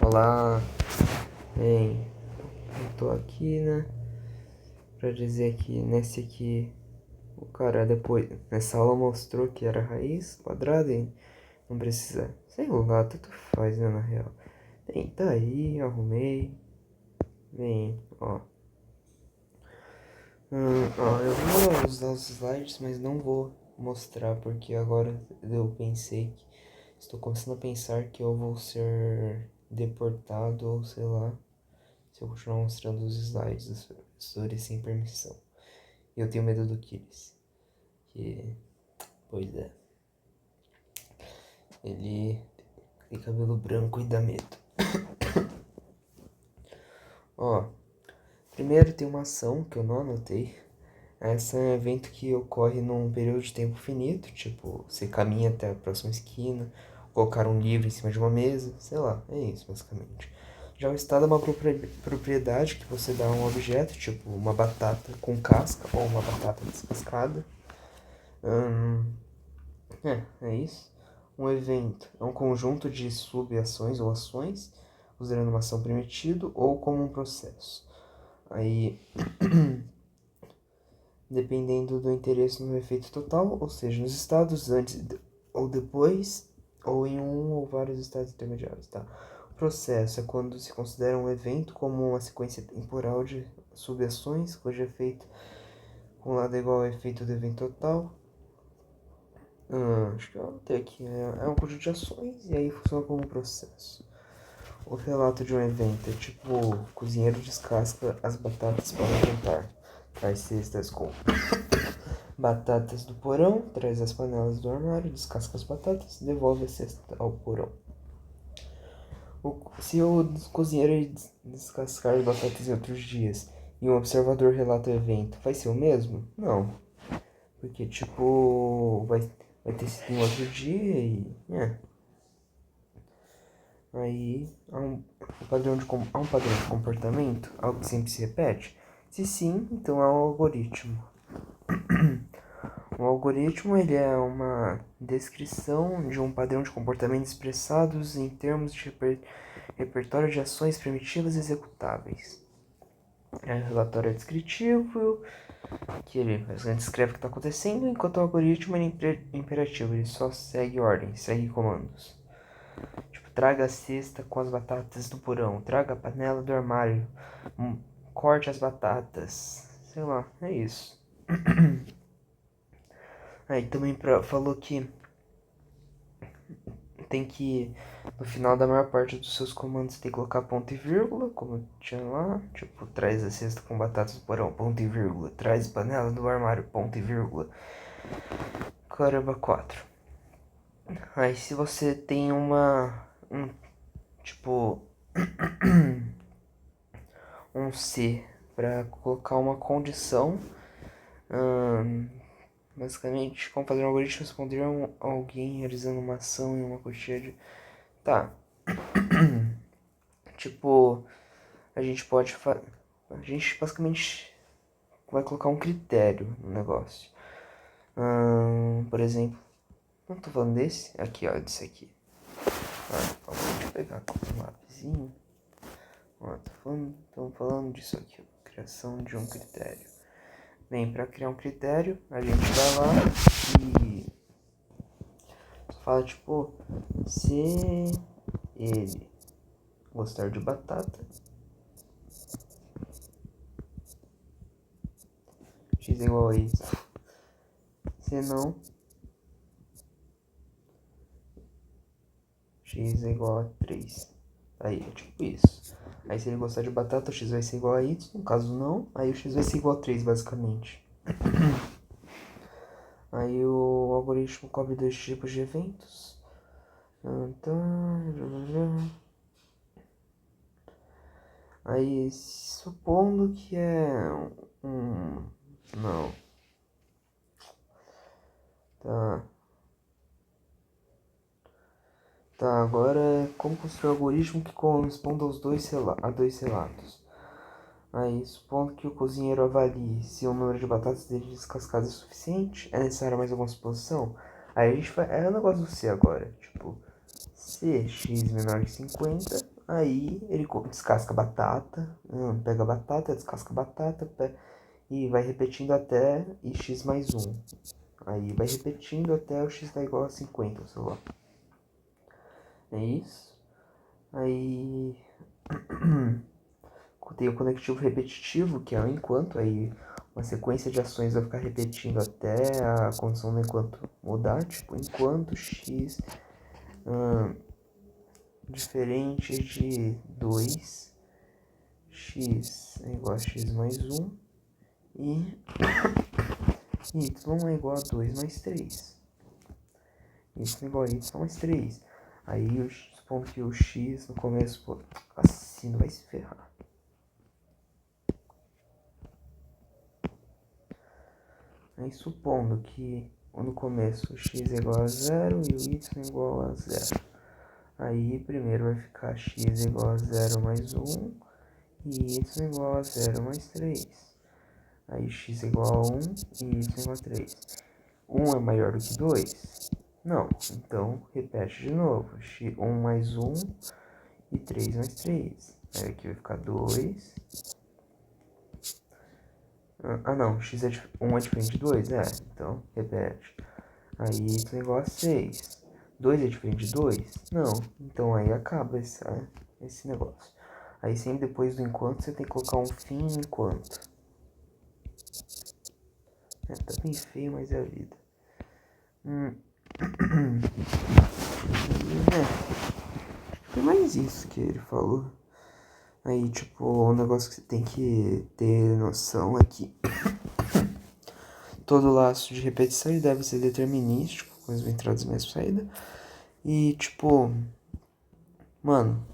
Olá, bem, eu tô aqui, né, pra dizer que nesse aqui, o cara depois, nessa aula mostrou que era raiz quadrada e não precisa, sei lá, tanto faz, né, na real. Bem, tá aí, arrumei, bem, ó. Eu vou usar os slides, mas não vou mostrar, porque agora eu pensei que, estou começando a pensar que eu vou ser deportado ou sei lá, se eu continuar mostrando os slides dos professores sem permissão. E eu tenho medo do Kiris. Que, pois é, ele tem cabelo branco e dá medo. Ó, primeiro tem uma ação que eu não anotei. Essa é um evento que ocorre num período de tempo finito, tipo, você caminha até a próxima esquina, colocar um livro em cima de uma mesa, sei lá, é isso basicamente. Já o estado é uma propriedade que você dá a um objeto, tipo uma batata com casca ou uma batata descascada. É isso. Um evento é um conjunto de subações ou ações, usando uma ação permitido ou como um processo. Aí, dependendo do interesse no efeito total, ou seja, nos estados antes ou depois, ou em um ou vários estados intermediários, tá? O processo é quando se considera um evento como uma sequência temporal de subações, cujo efeito com lado é igual ao efeito do evento total. Acho que eu anotei aqui. É um conjunto de ações e aí funciona como um processo. O relato de um evento é tipo: o cozinheiro descasca as batatas para o jantar. Traz cestas com batatas do porão, traz as panelas do armário, descasca as batatas, devolve a cesta ao porão. Se o cozinheiro descascar as batatas em outros dias e um observador relata o evento, vai ser o mesmo? Não. Porque, tipo, vai ter sido em outro dia e. Aí há um padrão de comportamento, algo que sempre se repete? Se sim, então é um algoritmo. Um algoritmo ele é uma descrição de um padrão de comportamento expressados em termos de repertório de ações primitivas executáveis. É um relatório descritivo, que ele basicamente descreve o que está acontecendo, enquanto o algoritmo é imperativo, ele só segue ordens, segue comandos. Tipo, traga a cesta com as batatas do porão, traga a panela do armário, corte as batatas, sei lá, é isso. Aí também falou que tem que, no final da maior parte dos seus comandos, tem que colocar ponto e vírgula, como tinha lá, tipo, traz a cesta com batatas do porão, ponto e vírgula, traz a panela do armário, ponto e vírgula. Caramba, 4. Aí se você tem tipo, um C para colocar uma condição, basicamente, como fazer um algoritmo responder a alguém realizando uma ação em uma coxinha de... Tá. Tipo, a gente pode a gente basicamente vai colocar um critério no negócio. Por exemplo, não tô falando desse, aqui ó, desse aqui. Deixa eu pegar um lapisinho. Estamos falando disso aqui, criação de um critério. Bem, para criar um critério, a gente vai lá e fala tipo, se ele gostar de batata, x é igual a isso. Se não, x é igual a 3. Aí, é tipo isso. Aí se ele gostar de batata, o x vai ser igual a y. No caso não, aí o x vai ser igual a 3, basicamente. Aí o algoritmo cobre dois tipos de eventos. Aí, supondo que é um... Não. Tá. Tá, agora é como construir um algoritmo que corresponda a dois relatos. Aí, supondo que o cozinheiro avalie se o número de batatas dele descascadas é suficiente, é necessária mais alguma suposição? Aí a gente vai, é o negócio do C agora, tipo, se x menor que 50, aí ele descasca a batata, pega a batata, descasca a batata, e vai repetindo até e x mais 1. Aí vai repetindo até o x tá igual a 50, sei lá. É isso. Aí tem o conectivo repetitivo, que é o enquanto, aí uma sequência de ações vai ficar repetindo até a condição do enquanto mudar, tipo, enquanto x diferente de 2, x é igual a x mais 1 e y é igual a 2 mais 3. Y é igual a y mais 3. Aí, supondo que o x no começo, pô, assim, não vai se ferrar. Aí, supondo que no começo o x é igual a 0 e o y é igual a 0. Aí, primeiro vai ficar x igual a 0 mais 1 e y igual a 0 mais 3. Aí, x igual a 1 e y igual a 3. 1 é maior do que 2? Não. Então, repete de novo. 1 mais 1 e 3 mais 3. Aí aqui vai ficar 2. Ah, não. 1 é diferente de 2? É. Então, repete. Aí, y igual a 6. 2 é diferente de 2? Não. Então, aí acaba esse negócio. Aí, sempre depois do enquanto, você tem que colocar um fim enquanto. Tá bem feio, mas é a vida. Foi mais isso que ele falou. Aí, tipo, o negócio que você tem que ter noção é que todo laço de repetição ele deve ser determinístico, com as entradas e mesma saída. E, tipo, mano,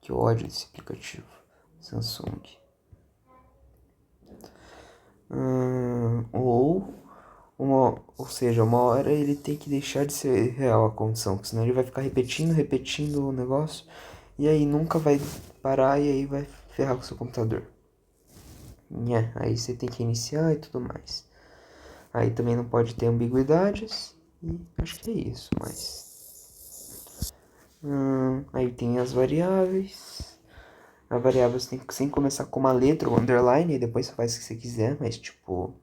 que ódio desse aplicativo. Samsung. Ou seja, uma hora ele tem que deixar de ser real a condição, senão ele vai ficar repetindo o negócio, e aí nunca vai parar e aí vai ferrar com o seu computador. Aí você tem que iniciar e tudo mais. Aí também não pode ter ambiguidades, e acho que é isso, mas... aí tem as variáveis. A variável você tem que sempre começar com uma letra ou underline, e depois você faz o que você quiser, mas tipo...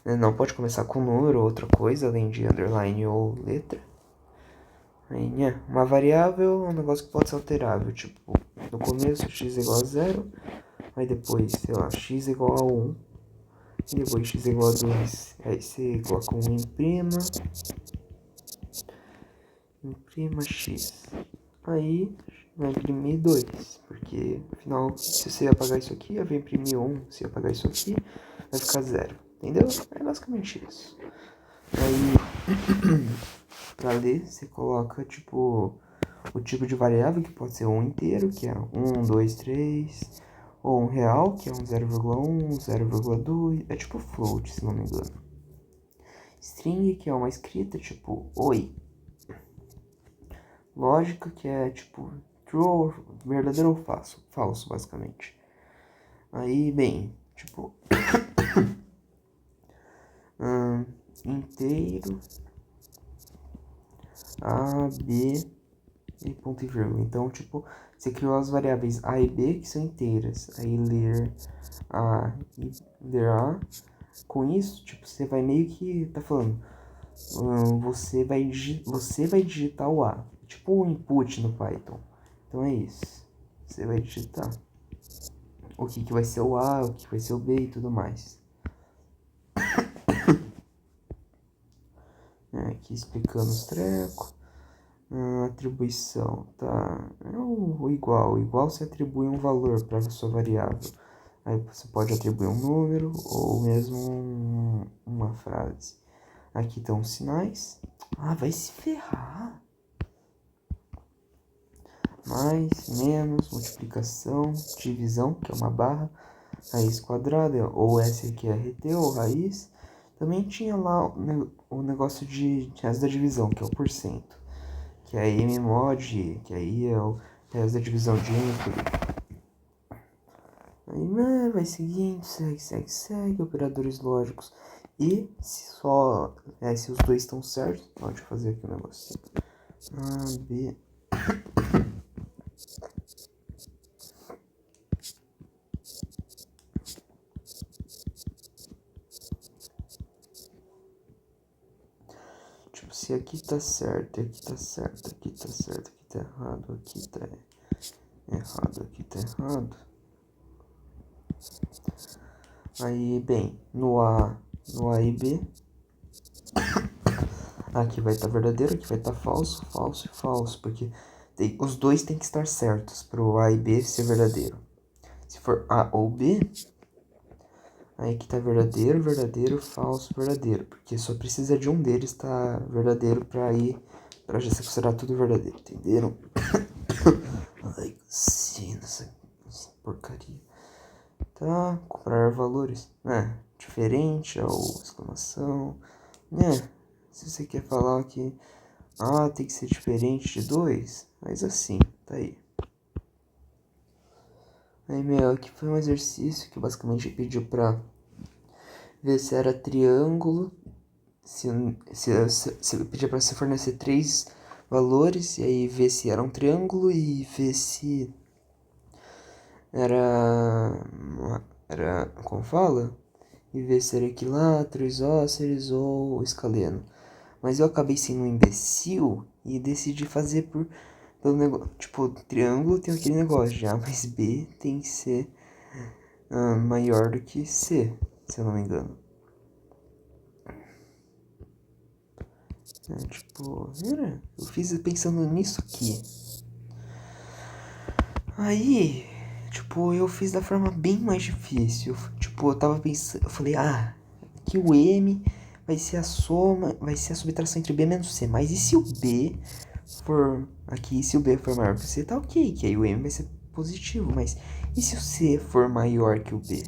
não pode começar com número ou outra coisa, além de underline ou letra. Aí, uma variável é um negócio que pode ser alterável, tipo, no começo x é igual a 0, aí depois, sei lá, x é igual a 1, e depois x é igual a 2, aí você coloca um imprima x, aí vai imprimir 2, porque afinal, se você apagar isso aqui, vai imprimir 1, se apagar isso aqui, vai ficar 0, entendeu? É basicamente isso. Aí, pra ler, você coloca, tipo, o tipo de variável, que pode ser um inteiro, que é 1, 2, 3, ou um real, que é um 0,1, 0,2, é tipo float, se não me engano. String, que é uma escrita, tipo oi. Lógica, que é tipo true, verdadeiro ou falso, basicamente. Aí, bem, tipo... inteiro, A, B e ponto e vírgula. Então, tipo, você criou as variáveis A e B, que são inteiras. Aí, ler A e ler A. Com isso, tipo, você vai meio que... Tá falando... você vai digitar o A. Tipo um input no Python. Então, é isso. Você vai digitar o que vai ser o A, o que vai ser o B e tudo mais. Aqui explicando os trecos. Atribuição, tá? É o igual. O igual você atribui um valor para a sua variável. Aí você pode atribuir um número ou mesmo uma frase. Aqui estão os sinais. Vai se ferrar. Mais, menos, multiplicação, divisão, que é uma barra, raiz quadrada, ou S que é RT, ou raiz. Também tinha lá o negócio de resto da divisão, que é o porcento. Que é mmod, que aí é o resto da divisão de íntegro. Aí vai seguindo, segue, operadores lógicos E se os dois estão certos, deixa eu fazer aqui um negocinho. A, B. Tipo, se aqui tá certo, aqui tá certo, aqui tá certo, aqui tá errado, aqui tá errado, aqui tá errado. Aí, bem, no A e B, aqui vai estar verdadeiro, aqui vai estar falso, falso e falso, porque os dois tem que estar certos para o A e B ser verdadeiro. Se for A ou B, aí aqui tá verdadeiro, verdadeiro, falso, verdadeiro, porque só precisa de um deles estar verdadeiro para já ser considerado tudo verdadeiro, entenderam? Ai, sim, essa porcaria. Tá, comprar valores, diferente ou exclamação, se você quer falar que tem que ser diferente de 2, mas assim, tá aí. Aí, meu, aqui foi um exercício que basicamente pediu pra ver se era triângulo, se pedia pra você fornecer 3 valores, e aí ver se era um triângulo e ver se como fala? E ver se era equilátero, isósceles ou escaleno. Mas eu acabei sendo um imbecil e decidi fazer pelo negócio. Tipo, triângulo tem aquele negócio de A mais B tem que ser maior do que C, se eu não me engano. Eu fiz pensando nisso aqui. Aí, tipo, eu fiz da forma bem mais difícil. Tipo, eu tava pensando, eu falei, aqui o M vai ser a soma, vai ser a subtração entre B menos C. Mas e se o B for aqui, se o B for maior que o C, tá ok, que aí o M vai ser positivo. Mas e se o C for maior que o B?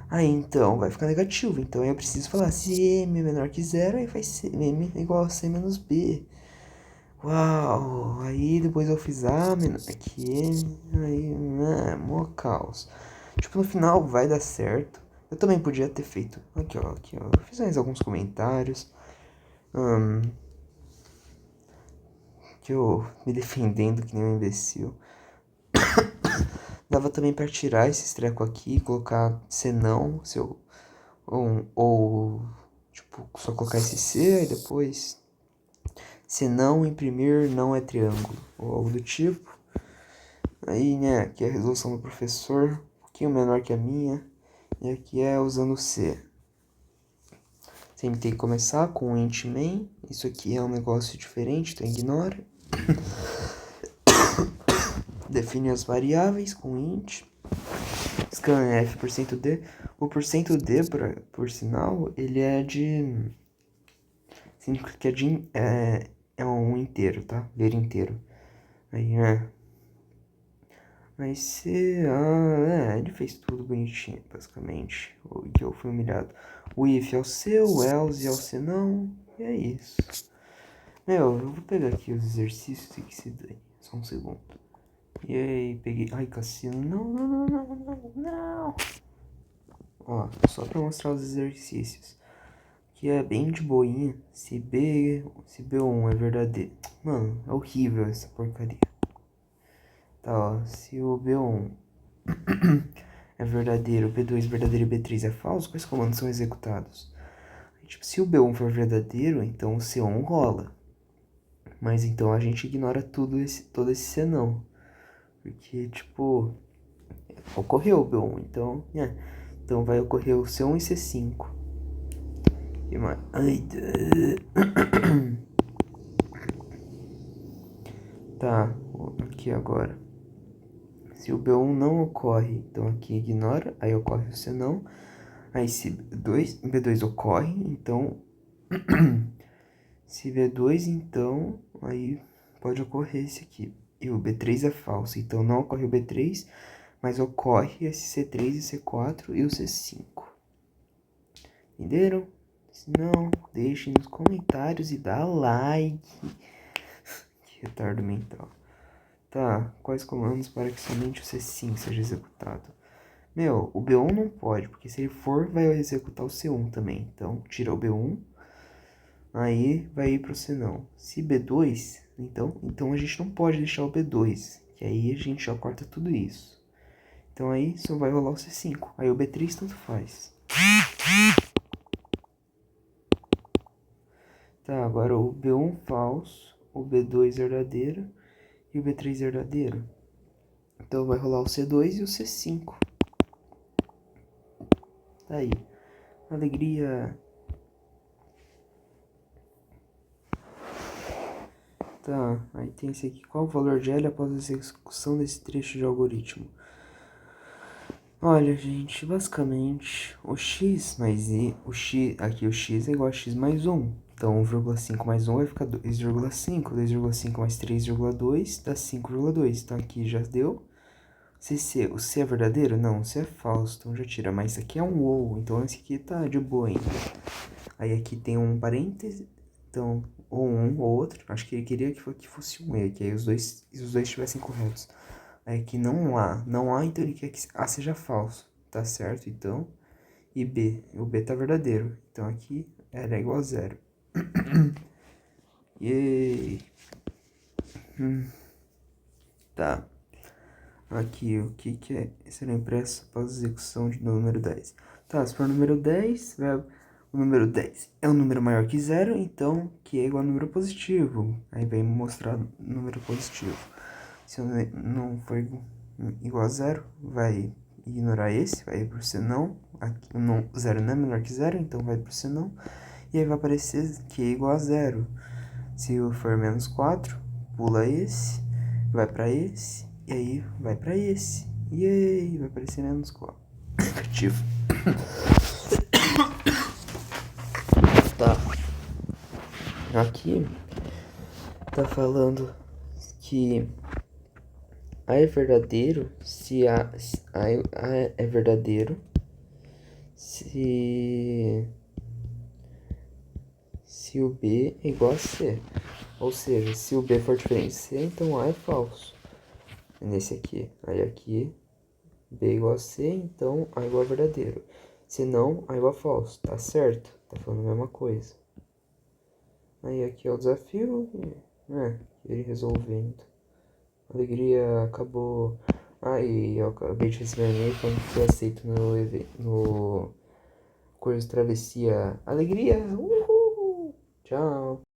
Aí então vai ficar negativo. Então eu preciso falar, se M é menor que zero, aí vai ser M igual a C menos B. Uau, aí depois eu fiz menor que M, aí, mó caos. Tipo, no final vai dar certo. Eu também podia ter feito, aqui ó, eu fiz mais alguns comentários, que eu me defendendo que nem um imbecil. Dava também pra tirar esse treco aqui, colocar senão, ou tipo, só colocar esse C, aí depois senão imprimir não é triângulo, ou algo do tipo. Aí, né, aqui é a resolução do professor, um pouquinho menor que a minha. E aqui é usando C. Sempre tem que começar com o int main. Isso aqui é um negócio diferente, então ignora. Define as variáveis com int. Scanf %d. O %d, por sinal, ele é de... significa que é um inteiro, tá? Ver inteiro. Aí, Mas se... ele fez tudo bonitinho, basicamente. O que eu fui humilhado. O if é o seu, o else é o senão. E é isso. Meu, eu vou pegar aqui os exercícios e que se dane. Só um segundo. E aí, peguei... Ai, Cassino. Não, não, não, não, não, não. Ó, só pra mostrar os exercícios. Que é bem de boinha. Se B1 é verdadeiro. Mano, é horrível essa porcaria. Tá, ó. Se o B1 é verdadeiro, B2 verdadeiro e B3 é falso, quais comandos são executados? Tipo, se o B1 for verdadeiro, então o C1 rola. Mas então a gente ignora todo esse senão. Porque, tipo, ocorreu o B1, então, então vai ocorrer o C1 e C5. E mais... Ai, tá, aqui agora. Se o B1 não ocorre, então aqui ignora, aí ocorre o senão. Aí se B2 ocorre, então... se B2, então, aí pode ocorrer esse aqui. E o B3 é falso, então não ocorre o B3, mas ocorre esse C3 e C4 e o C5. Entenderam? Se não, deixem nos comentários e dá like. Que retardo mental. Tá, quais comandos para que somente o C5 seja executado? Meu, o B1 não pode, porque se ele for, vai executar o C1 também. Então, tira o B1, aí vai ir pro C não. Se B2, então a gente não pode deixar o B2, que aí a gente já corta tudo isso. Então aí só vai rolar o C5. Aí o B3 tanto faz. Tá, agora o B1 falso, o B2 verdadeiro e o B3 verdadeiro. Então vai rolar o C2 e o C5. Tá aí. Alegria. Tá, aí tem esse aqui. Qual o valor de L após a execução desse trecho de algoritmo? Olha, gente, basicamente, o x mais i, aqui o x é igual a x mais 1. Então, 1,5 mais 1 vai ficar 2,5. 2,5 mais 3,2 dá 5,2. Então, aqui já deu. O C é verdadeiro? Não, o C é falso, então já tira. Mas isso aqui é um ou, então esse aqui tá de boa ainda. Aí aqui tem um parêntese, então, ou um ou outro. Acho que ele queria que fosse um E, que aí os dois estivessem corretos. Aí aqui não há, então ele quer que A seja falso, tá certo? Então, e B, o B tá verdadeiro. Então aqui era igual a zero. E tá. Aqui, o que será impresso após a execução do número 10? Tá, se for o número 10, o número 10 é um número maior que zero, então que é igual a número positivo. Aí vai mostrar número positivo. Se não for igual a zero, vai ignorar esse, vai pro senão. Aqui, não, zero não é menor que zero, então vai pro senão. E aí vai aparecer que é igual a zero. Se for menos 4, pula esse, vai pra esse, e aí vai pra esse. E aí vai aparecer menos 4. Negativo. Tá. Aqui tá falando que A é verdadeiro se A é verdadeiro se o B é igual a C. Ou seja, se o B for diferente de C, então A é falso. Nesse aqui. Aí aqui, B é igual a C, então A é igual a verdadeiro. Se não, A é igual a falso. Tá certo? Tá falando a mesma coisa. Aí aqui é o desafio, ele resolvendo. A alegria acabou. Aí eu acabei de receber um e-mail falando que foi aceito no curso Travessia. Alegria! Uhul! Tchau!